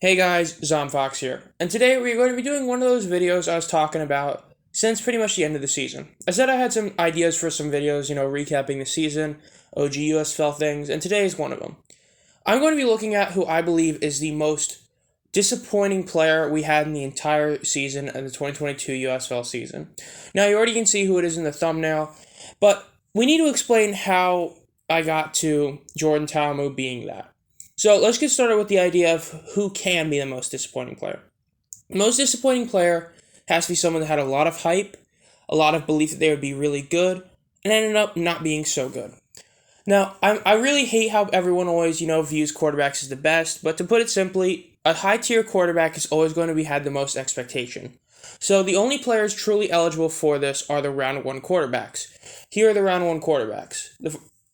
Hey guys, Zomfox here, and today we're going to be doing one of those videos I was talking about since pretty much the end of the season. I said I had some ideas for some videos, recapping the season, OG USFL things, and today is one of them. I'm going to be looking at who I believe is the most disappointing player we had in the entire season of the 2022 USFL season. Now, you already can see who it is in the thumbnail, but we need to explain how I got to Jordan Talamu being that. So let's get started with the idea of who can be the most disappointing player. The most disappointing player has to be someone that had a lot of hype, a lot of belief that they would be really good, and ended up not being so good. Now, I really hate how everyone always, views quarterbacks as the best, but to put it simply, a high-tier quarterback is always going to be had the most expectation. So the only players truly eligible for this are the round one quarterbacks. Here are the round one quarterbacks.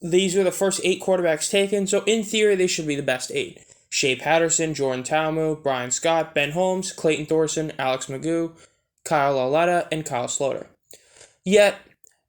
These are the first 8 quarterbacks taken, so in theory they should be the best 8. Shea Patterson, Jordan Talamu, Brian Scott, Ben Holmes, Clayton Thorson, Alex Magoo, Kyle Lauletta, and Kyle Sloter. Yet,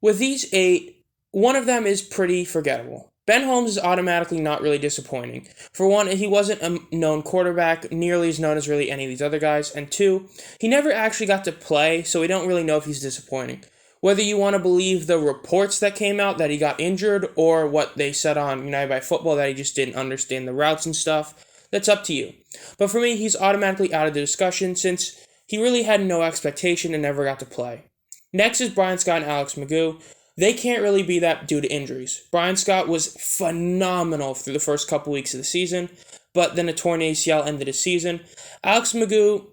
with these 8, one of them is pretty forgettable. Ben Holmes is automatically not really disappointing. For one, he wasn't a known quarterback, nearly as known as really any of these other guys, and 2, he never actually got to play, so we don't really know if he's disappointing. Whether you want to believe the reports that came out that he got injured or what they said on United by Football that he just didn't understand the routes and stuff, that's up to you. But for me, he's automatically out of the discussion since he really had no expectation and never got to play. Next is Brian Scott and Alex Magoo. They can't really be that due to injuries. Brian Scott was phenomenal through the first couple weeks of the season, but then a torn ACL ended his season. Alex Magoo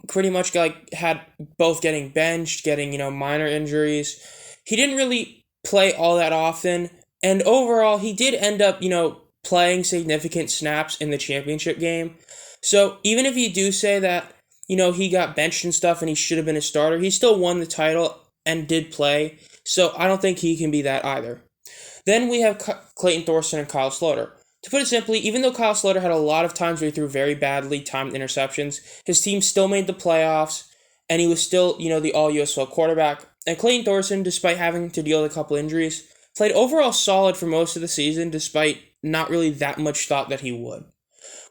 pretty much had both getting benched, getting, minor injuries. He didn't really play all that often, and overall he did end up, playing significant snaps in the championship game. So even if you do say that, he got benched and stuff and he should have been a starter, he still won the title and did play. So I don't think he can be that either. Then we have Clayton Thorson and Kyle Sloter. To put it simply, even though Kyle Sloter had a lot of times where he threw very badly timed interceptions, his team still made the playoffs, and he was still, the all-USFL quarterback. And Clayton Thorson, despite having to deal with a couple injuries, played overall solid for most of the season, despite not really that much thought that he would.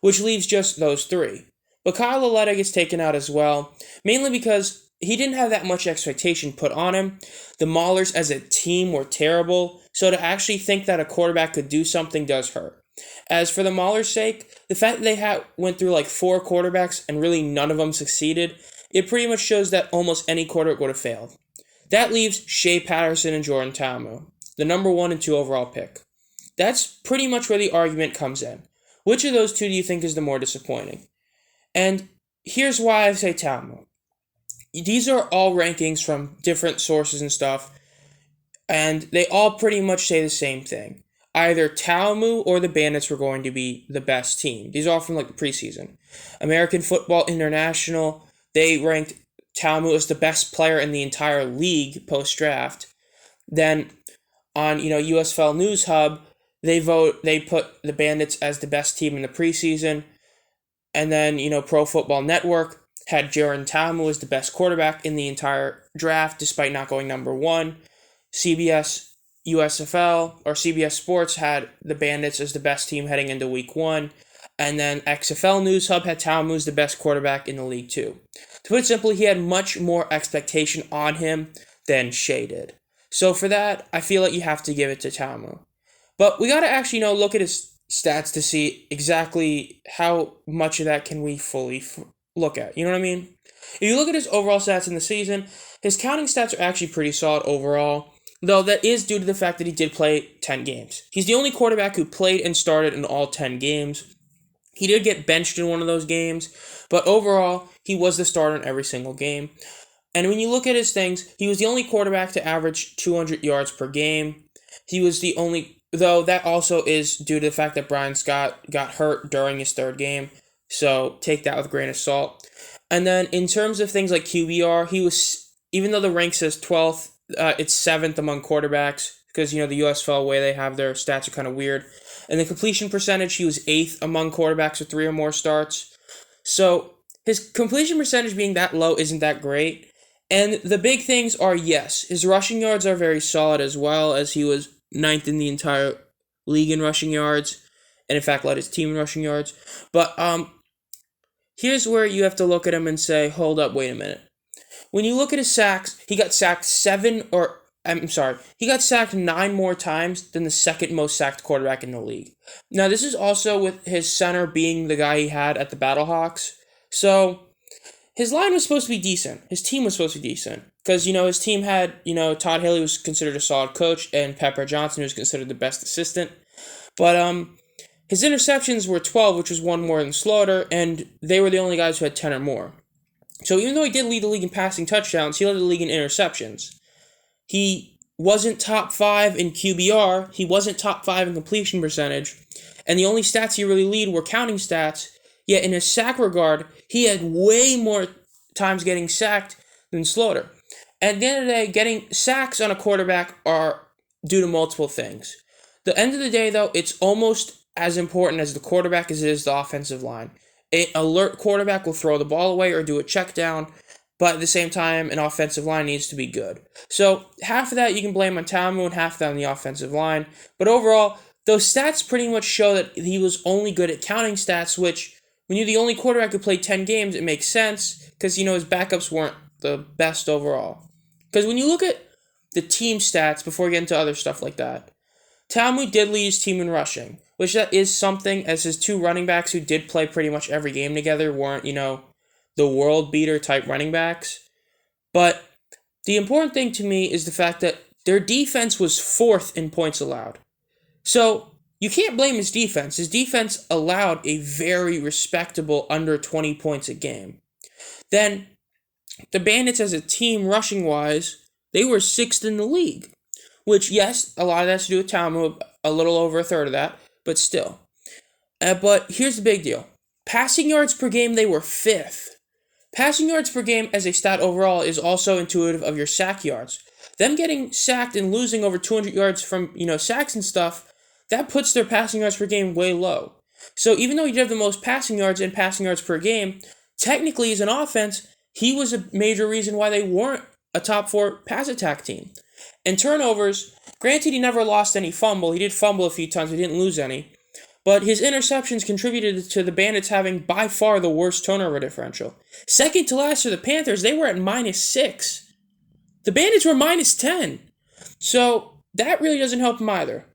Which leaves just those 3. But Kyle Lauletta gets taken out as well, mainly because he didn't have that much expectation put on him. The Maulers as a team were terrible, so to actually think that a quarterback could do something does hurt. As for the Maulers' sake, the fact that they went through 4 quarterbacks and really none of them succeeded, it pretty much shows that almost any quarterback would have failed. That leaves Shea Patterson and Jordan Talamu, the number 1 and 2 overall pick. That's pretty much where the argument comes in. Which of those 2 do you think is the more disappointing? And here's why I say Talamu. These are all rankings from different sources and stuff, and they all pretty much say the same thing. Either Talamu or the Bandits were going to be the best team. These are all from the preseason. American Football International, they ranked Talamu as the best player in the entire league post-draft. Then on, USFL News Hub, they put the Bandits as the best team in the preseason. And then, Pro Football Network had Jordan Talamu as the best quarterback in the entire draft, despite not going number 1. USFL or CBS Sports had the Bandits as the best team heading into week 1. And then XFL News Hub had Talamu as the best quarterback in the league too. To put it simply, he had much more expectation on him than Shea did. So for that, I feel like you have to give it to Talamu. But we got to actually, look at his stats to see exactly how much of that can we fully look at. You know what I mean? If you look at his overall stats in the season, his counting stats are actually pretty solid overall, though that is due to the fact that he did play 10 games. He's the only quarterback who played and started in all 10 games. He did get benched in one of those games, but overall, he was the starter in every single game. And when you look at his things, he was the only quarterback to average 200 yards per game. He was the only, though that also is due to the fact that Brian Scott got hurt during his 3rd game, so take that with a grain of salt. And then in terms of things like QBR, he was, even though the rank says 12th, it's 7th among quarterbacks because, the USFL way they have their stats are kind of weird. And the completion percentage, he was 8th among quarterbacks with 3 or more starts. So his completion percentage being that low isn't that great. And the big things are, yes, his rushing yards are very solid as well, as he was 9th in the entire league in rushing yards, and in fact led his team in rushing yards. But here's where you have to look at him and say, hold up, wait a minute. When you look at his sacks, he got sacked he got sacked 9 more times than the second most sacked quarterback in the league. Now, this is also with his center being the guy he had at the Battlehawks. So, his line was supposed to be decent. His team was supposed to be decent. Because, his team had, Todd Haley was considered a solid coach, and Pepper Johnson was considered the best assistant. But, his interceptions were 12, which was one more than Slaughter, and they were the only guys who had 10 or more. So even though he did lead the league in passing touchdowns, he led the league in interceptions. He wasn't top 5 in QBR, he wasn't top 5 in completion percentage, and the only stats he really lead were counting stats, yet in his sack regard, he had way more times getting sacked than Slaughter. At the end of the day, getting sacks on a quarterback are due to multiple things. The end of the day, though, it's almost as important as the quarterback as it is the offensive line. An alert quarterback will throw the ball away or do a check down, but at the same time, an offensive line needs to be good. So half of that you can blame on Talmo and half of that on the offensive line. But overall, those stats pretty much show that he was only good at counting stats, which when you're the only quarterback who played 10 games, it makes sense because, his backups weren't the best overall. Because when you look at the team stats before we get into other stuff like that, Talmo did lead his team in rushing, which that is something, as his 2 running backs who did play pretty much every game together weren't, the world beater type running backs. But the important thing to me is the fact that their defense was 4th in points allowed. So you can't blame his defense. His defense allowed a very respectable under 20 points a game. Then the Bandits as a team rushing wise, they were 6th in the league. Which, yes, a lot of that has to do with Talmo, a little over a third of that, but still. But here's the big deal. Passing yards per game, they were 5th. Passing yards per game as a stat overall is also intuitive of your sack yards. Them getting sacked and losing over 200 yards from, sacks and stuff, that puts their passing yards per game way low. So even though he did have the most passing yards and passing yards per game, technically as an offense, he was a major reason why they weren't a top 4 pass attack team. And turnovers, granted he never lost any fumble. He did fumble a few times, he didn't lose any. But his interceptions contributed to the Bandits having by far the worst turnover differential. Second to last are the Panthers. They were at -6. The Bandits were -10. So that really doesn't help him either.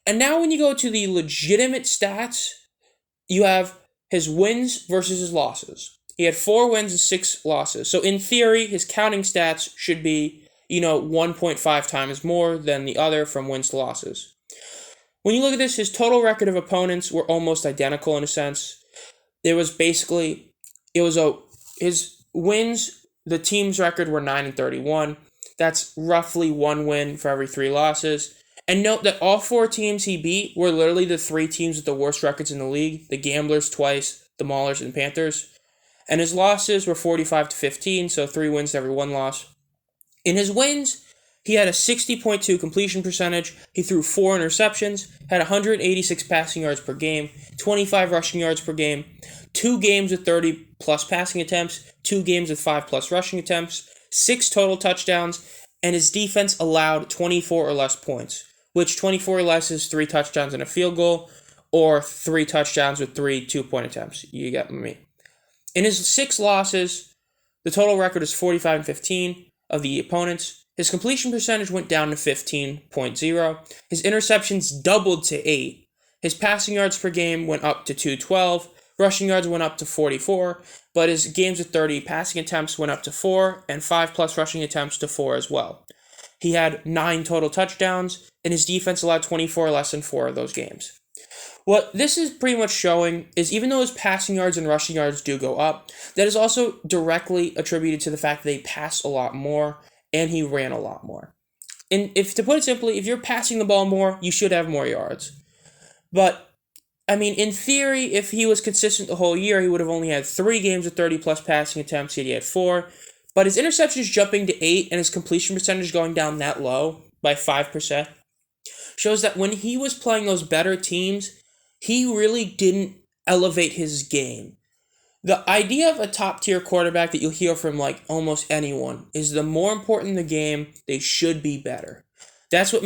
And now when you go to the legitimate stats, you have his wins versus his losses. He had 4 wins and 6 losses. So in theory, his counting stats should be 1.5 times more than the other from wins to losses. When you look at this, his total record of opponents were almost identical in a sense. His wins, the team's record were 9-31. That's roughly 1 win for every 3 losses. And note that all 4 teams he beat were literally the 3 teams with the worst records in the league. The Gamblers twice, the Maulers, and Panthers. And his losses were 45-15, so 3 wins to every 1 loss. In his wins, he had a 60.2 completion percentage, he threw 4 interceptions, had 186 passing yards per game, 25 rushing yards per game, 2 games with 30-plus passing attempts, 2 games with 5-plus rushing attempts, 6 total touchdowns, and his defense allowed 24 or less points, which 24 or less is 3 touchdowns and a field goal, or 3 touchdowns with 3 2-point attempts. You got me. In his 6 losses, the total record is 45-15 of the opponents. His completion percentage went down to 15.0. His interceptions doubled to 8. His passing yards per game went up to 212. Rushing yards went up to 44. But his games with 30 passing attempts went up to 4, and 5-plus rushing attempts to 4 as well. He had 9 total touchdowns, and his defense allowed 24 or less in 4 of those games. What this is pretty much showing is even though his passing yards and rushing yards do go up, that is also directly attributed to the fact that they pass a lot more and he ran a lot more. And to put it simply, if you're passing the ball more, you should have more yards. But, in theory, if he was consistent the whole year, he would have only had 3 games with 30-plus passing attempts, yet he had 4. But his interceptions jumping to 8 and his completion percentage going down that low by 5% shows that when he was playing those better teams, he really didn't elevate his game. The idea of a top-tier quarterback that you'll hear from almost anyone is the more important the game, they should be better. That's what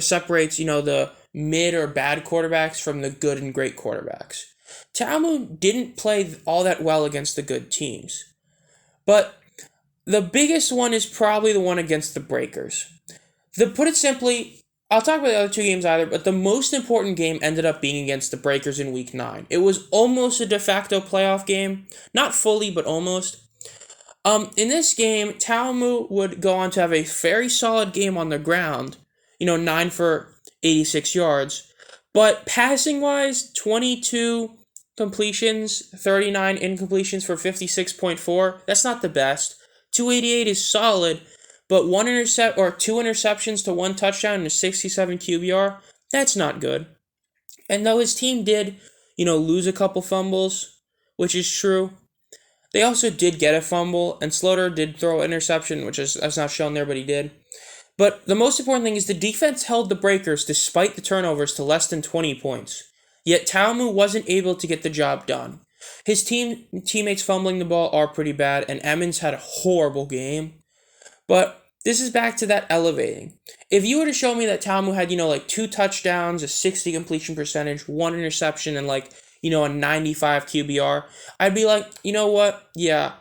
separates, the mid or bad quarterbacks from the good and great quarterbacks. Tamu didn't play all that well against the good teams. But the biggest one is probably the one against the Breakers. To put it simply, I'll talk about the other two games either, but the most important game ended up being against the Breakers in Week 9. It was almost a de facto playoff game. Not fully, but almost. In this game, Talamu would go on to have a very solid game on the ground. 9 for 86 yards. But passing-wise, 22 completions, 39 incompletions for 56.4. That's not the best. 288 is solid, but two interceptions to one touchdown and a 67 QBR, that's not good. And though his team did, lose a couple fumbles, which is true, they also did get a fumble, and Slaughter did throw an interception, which is that's not shown there, but he did. But the most important thing is the defense held the Breakers despite the turnovers to less than 20 points. Yet Talamu wasn't able to get the job done. His teammates fumbling the ball are pretty bad, and Emmons had a horrible game. But this is back to that elevating. If you were to show me that Talamu had, 2 touchdowns, a 60 completion percentage, 1 interception, and a 95 QBR, I'd be like, you know what? Yeah,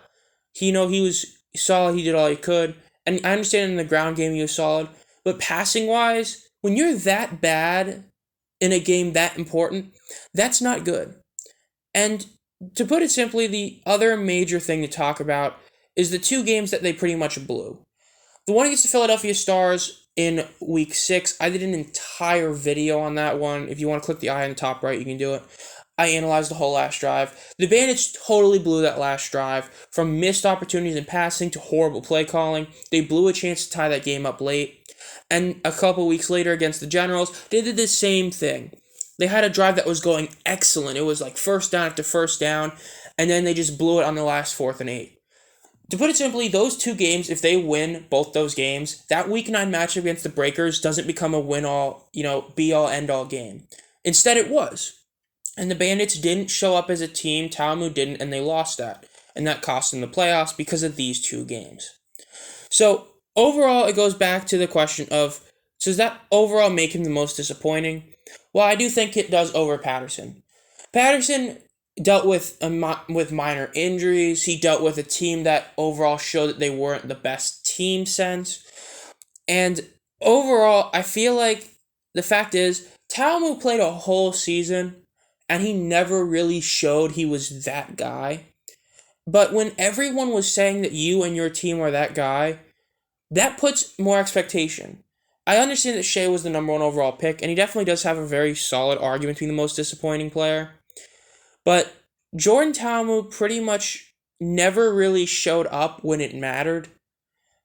he was solid. He did all he could. And I understand in the ground game he was solid. But passing-wise, when you're that bad in a game that important, that's not good. And to put it simply, the other major thing to talk about is the 2 games that they pretty much blew. The one against the Philadelphia Stars in Week 6, I did an entire video on that one. If you want to click the eye on the top right, you can do it. I analyzed the whole last drive. The Bandits totally blew that last drive. From missed opportunities in passing to horrible play calling. They blew a chance to tie that game up late. And a couple weeks later against the Generals, they did the same thing. They had a drive that was going excellent. It was like first down after first down, and then they just blew it on the last 4th and 8. To put it simply, those 2 games, if they win both those games, that Week 9 matchup against the Breakers doesn't become a win-all, be-all, end-all game. Instead, it was. And the Bandits didn't show up as a team, Talamu didn't, and they lost that. And that cost them the playoffs because of these 2 games. So, overall, it goes back to the question of, does that overall make him the most disappointing? Well, I do think it does over Patterson. Patterson dealt with minor injuries. He dealt with a team that overall showed that they weren't the best team since. And overall, I feel like the fact is, Talamu played a whole season, and he never really showed he was that guy. But when everyone was saying that you and your team are that guy, that puts more expectation. I understand that Shea was the number 1 overall pick, and he definitely does have a very solid argument to be the most disappointing player. But Jordan Talamu pretty much never really showed up when it mattered.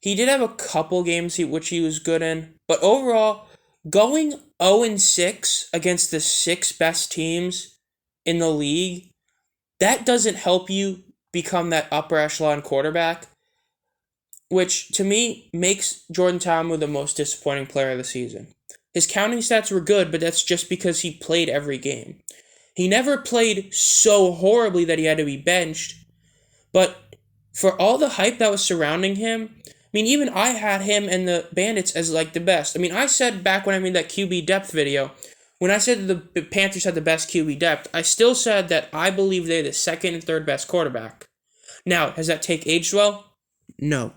He did have a couple games which he was good in, but overall, going 0-6 against the 6 best teams in the league, that doesn't help you become that upper echelon quarterback, which to me makes Jordan Talamu the most disappointing player of the season. His counting stats were good, but that's just because he played every game. He never played so horribly that he had to be benched, but for all the hype that was surrounding him, even I had him and the Bandits as the best. I said back when I made that QB depth video, when I said that the Panthers had the best QB depth, I still said that I believe they're the 2nd and 3rd best quarterback. Now, has that take aged well? No.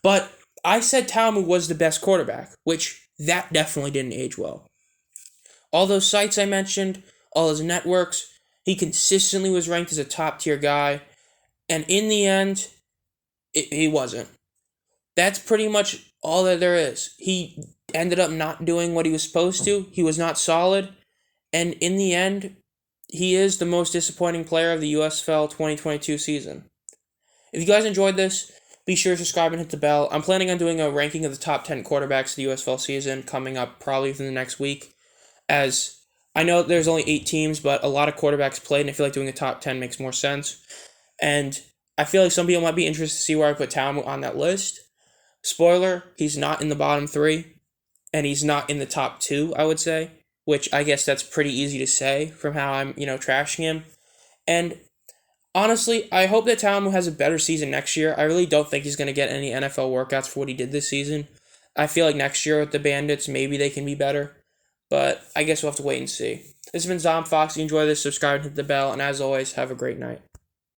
But I said Talamu was the best quarterback, which that definitely didn't age well. All those sites I mentioned, all his networks, he consistently was ranked as a top-tier guy, and in the end, he wasn't. That's pretty much all that there is. He ended up not doing what he was supposed to. He was not solid, and in the end, he is the most disappointing player of the USFL 2022 season. If you guys enjoyed this, be sure to subscribe and hit the bell. I'm planning on doing a ranking of the top 10 quarterbacks of the USFL season coming up probably within the next week, as I know there's only 8 teams, but a lot of quarterbacks played, and I feel like doing a top 10 makes more sense. And I feel like some people might be interested to see where I put Talamu on that list. Spoiler, he's not in the bottom 3, and he's not in the top 2, I would say, which I guess that's pretty easy to say from how I'm, trashing him. And honestly, I hope that Talamu has a better season next year. I really don't think he's going to get any NFL workouts for what he did this season. I feel like next year with the Bandits, maybe they can be better. But I guess we'll have to wait and see. This has been Zom Fox. If you enjoy this, subscribe and hit the bell. And as always, have a great night.